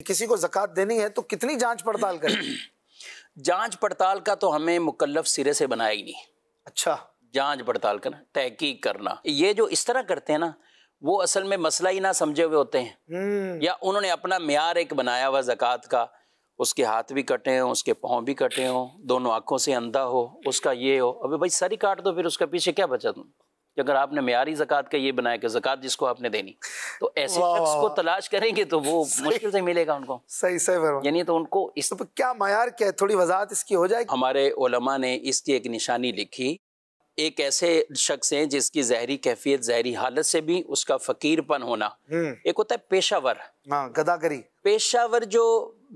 کسی کو زکوٰۃ دینی ہے تو کتنی جانچ پڑتال کریں؟ جانچ پڑتال کا تو ہمیں مکلف سرے سے بنایا ہی نہیں۔ اچھا، جانچ پڑتال کرنا، تحقیق کرنا، یہ جو اس طرح کرتے ہیں نا وہ اصل میں مسئلہ ہی نہ سمجھے ہوئے ہوتے ہیں، یا انہوں نے اپنا معیار ایک بنایا ہوا زکوٰۃ کا، اس کے ہاتھ بھی کٹے ہوں، اس کے پاؤں بھی کٹے ہوں، دونوں آنکھوں سے اندھا ہو، اس کا یہ ہو، ابھی بھائی ساری کاٹ دو، پھر اس کا پیچھے کیا بچا تم؟ اگر آپ نے معیاری زکوٰۃ کا یہ بنایا کہ زکوٰۃ جس کو آپ نے دینی، تو ایسے شخص کو تلاش کریں گے تو وہ مشکل سے ملے گا ان کو۔ صحیح فرمایا۔ یعنی تو ان کو اس تو کیا معیار کیا ہے، تھوڑی وضاحت اس کی ہو جائے گی؟ ہمارے علماء نے اس کی ایک نشانی لکھی، ایک ایسے شخص ہیں جس کی ظاہری کیفیت ظاہری حالت سے بھی اس کا فقیر پن ہونا، ایک ہوتا ہے پیشہ ور، ہاں، گداگری، پیشہ ور جو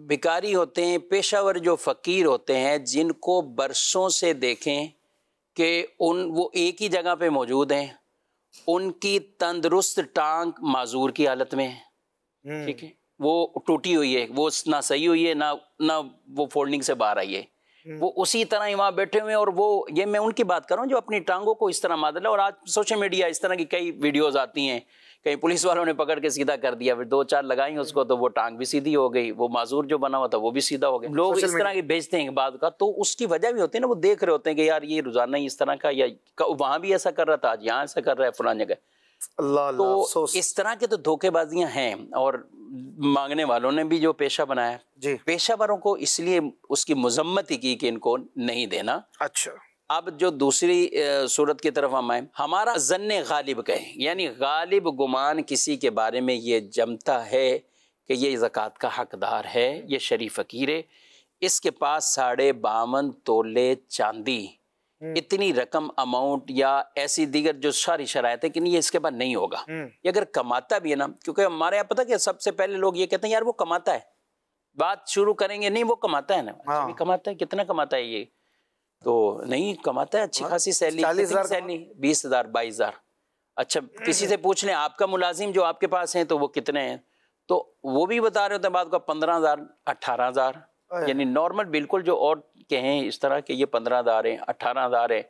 بھکاری ہوتے ہیں، پیشہ ور جو فقیر ہوتے ہیں، جن کو برسوں سے دیکھیں کہ وہ ایک ہی جگہ پہ موجود ہیں، ان کی تندرست ٹانگ معذور کی حالت میں ہے، ٹھیک ہے، وہ ٹوٹی ہوئی ہے، وہ نہ صحیح ہوئی ہے نہ وہ فولڈنگ سے باہر آئی ہے، وہ اسی طرح ہی وہاں بیٹھے ہوئے ہیں، اور وہ یہ میں ان کی بات کر رہا ہوں جو اپنی ٹانگوں کو اس طرح مادہ، اور آج سوشل میڈیا اس طرح کی کئی ویڈیوز آتی ہیں، کہیں پولیس والوں نے پکڑ کے سیدھا کر دیا، پھر 2-4 لگائیں اس کو تو وہ ٹانگ بھی سیدھی ہو گئی، وہ معذور جو بنا ہوا تھا وہ بھی سیدھا ہو گیا۔ لوگ اس طرح کی بھیجتے ہیں بعد کا، تو اس کی وجہ بھی ہوتی ہے نا، وہ دیکھ رہے ہوتے ہیں کہ یار یہ روزانہ ہی اس طرح کا، یا وہاں بھی ایسا کر رہا تھا، آج یہاں ایسا کر رہا ہے فلاں جگہ۔ تو اس طرح کے تو دھوکے بازیاں ہیں، اور مانگنے والوں نے بھی جو پیشہ بنایا، پیشہ وروں کو اس لیے اس کی مذمت ہی کی کہ ان کو نہیں دینا۔ اچھا، اب جو دوسری صورت کی طرف ہم آئیں، ہمارا ظن غالب کہیں، یعنی غالب گمان کسی کے بارے میں یہ جمتا ہے کہ یہ زکوٰۃ کا حقدار ہے، یہ شریف فقیر ہے، اس کے پاس 52.5 تولے چاندی، اتنی رقم اماؤنٹ یا ایسی دیگر جو ساری شرائط ہے کہ نہیں یہ اس کے بعد نہیں ہوگا، یہ اگر کماتا بھی ہے نا، کیونکہ ہمارے یہاں پتہ کہ سب سے پہلے لوگ یہ کہتے ہیں یار وہ کماتا ہے، بات شروع کریں گے نہیں وہ کماتا ہے نا، اچھا کماتا ہے، کتنا کماتا ہے یہ؟ تو نہیں کماتا ہے، اچھی خاصی سیلری، 20,000 22,000، اچھا کسی سے پوچھ لیں آپ کا ملازم جو آپ کے پاس ہیں تو وہ کتنے ہیں، تو وہ بھی بتا رہے ہوتے ہیں بعد کو 15,000 18,000، یعنی نارمل بالکل جو اور کہیں اس طرح کہ یہ 15,000 ہیں 18,000 ہیں۔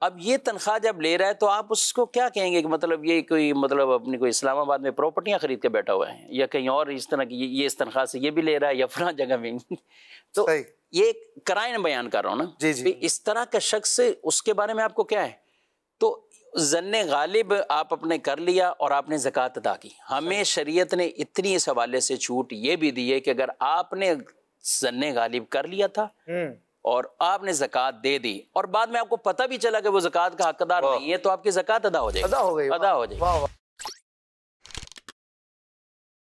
اب یہ تنخواہ جب لے رہا ہے تو آپ اس کو کیا کہیں گے کہ مطلب یہ کوئی مطلب اپنی کوئی اسلام آباد میں پراپرٹیاں خرید کے بیٹھا ہوا ہے، یا کہیں اور اس طرح کی یہ اس تنخواہ سے یہ بھی لے رہا ہے، یا فلاں جگہ میں تو یہ کرائن بیان کر رہا ہوں نا، اس طرح کا شخص اس کے بارے میں آپ کو کیا ہے؟ تو ظن غالب آپ اپنے کر لیا اور آپ نے زکوٰۃ ادا کی۔ ہمیں شریعت نے اتنی اس حوالے سے چھوٹ یہ بھی دی ہے کہ اگر آپ نے ظن غالب کر لیا تھا اور آپ نے زکوٰۃ دے دی اور بعد میں آپ کو پتہ بھی چلا کہ وہ زکوٰۃ کا حقدار نہیں ہے، تو آپ کی زکوٰۃ ادا ہو جائے گی، ادا ہو جائے گی۔